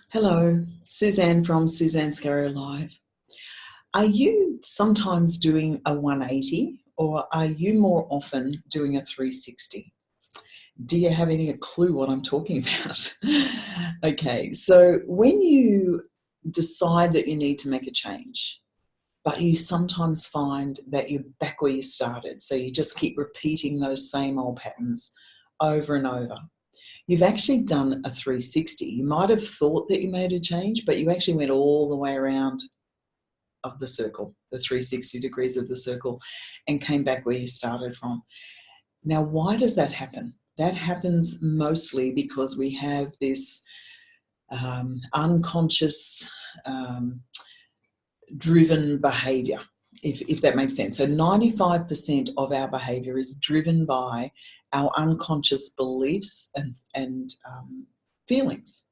Hello, Suzanne from Suzanne Scarrow Live. Are you sometimes doing a 180 or are you more often doing a 360? Do you have any clue what I'm talking about? Okay, so when you decide that you need to make a change, but you sometimes find that you're back where you started, so you just keep repeating those same old patterns over and over. You've actually done a 360. You might have thought that you made a change, but you actually went all the way around of the circle, the 360 degrees of the circle, and came back where you started from. Now, why does that happen? That happens mostly because we have this unconscious driven behavior, if that makes sense. So 95% of our behavior is driven by our unconscious beliefs and feelings.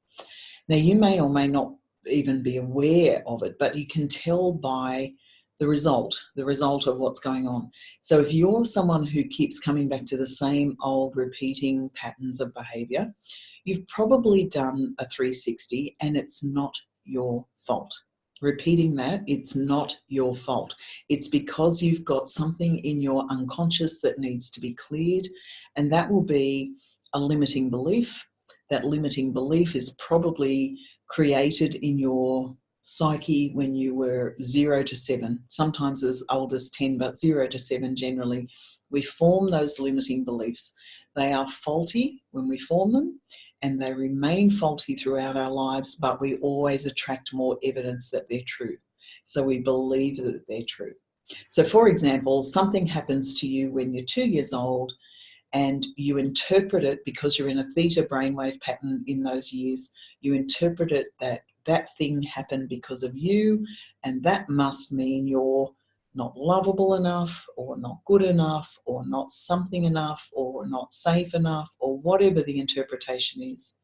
Now, you may or may not even be aware of it, but you can tell by the result of what's going on. So if you're someone who keeps coming back to the same old repeating patterns of behavior, you've probably done a 360 and it's not your fault. Repeating that, it's not your fault. It's because you've got something in your unconscious that needs to be cleared, and that will be a limiting belief. That limiting belief is probably created in your psyche when you were 0 to 7, sometimes as old as 10, but 0 to 7 generally. We form those limiting beliefs. They are faulty when we form them, and they remain faulty throughout our lives, but we always attract more evidence that they're true. So we believe that they're true. So for example, something happens to you when you're 2 years old and you interpret it, because you're in a theta brainwave pattern in those years, you interpret it that that thing happened because of you, and that must mean you're not lovable enough, or not good enough, or not something enough, or not safe enough, or whatever the interpretation is.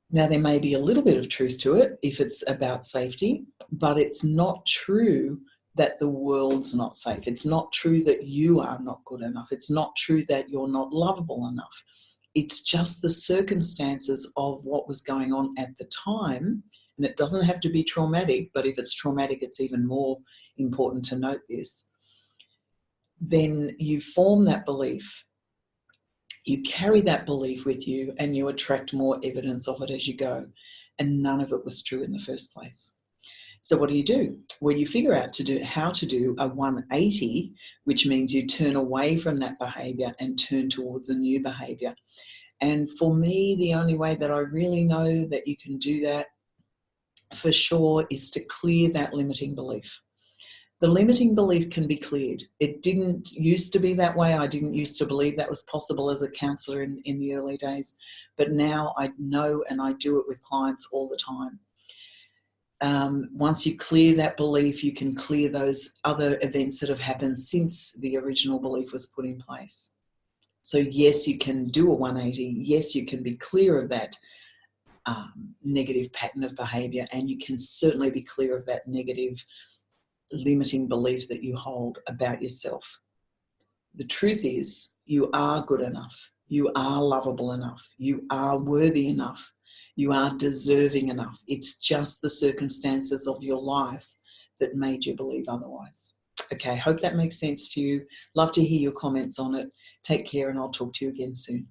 Now, there may be a little bit of truth to it if it's about safety, but it's not true that the world's not safe. It's not true that you are not good enough. It's not true that you're not lovable enough. It's just the circumstances of what was going on at the time. And it doesn't have to be traumatic, but if it's traumatic, it's even more important to note this. Then you form that belief. You carry that belief with you and you attract more evidence of it as you go. And none of it was true in the first place. So what do? Well, you figure out how to do a 180, which means you turn away from that behavior and turn towards a new behavior. And for me, the only way that I really know that you can do that for sure is to clear that limiting belief. The limiting belief can be cleared. It didn't used to be that way. I didn't used to believe that was possible as a counsellor in the early days. But now I know, and I do it with clients all the time. Once you clear that belief, you can clear those other events that have happened since the original belief was put in place. So yes, you can do a 180. Yes, you can be clear of that negative pattern of behaviour, and you can certainly be clear of that negative limiting belief that you hold about yourself. The truth is, you are good enough. You are lovable enough. You are worthy enough. You are deserving enough. It's just the circumstances of your life that made you believe otherwise. Okay, hope that makes sense to you. Love to hear your comments on it. Take care, and I'll talk to you again soon.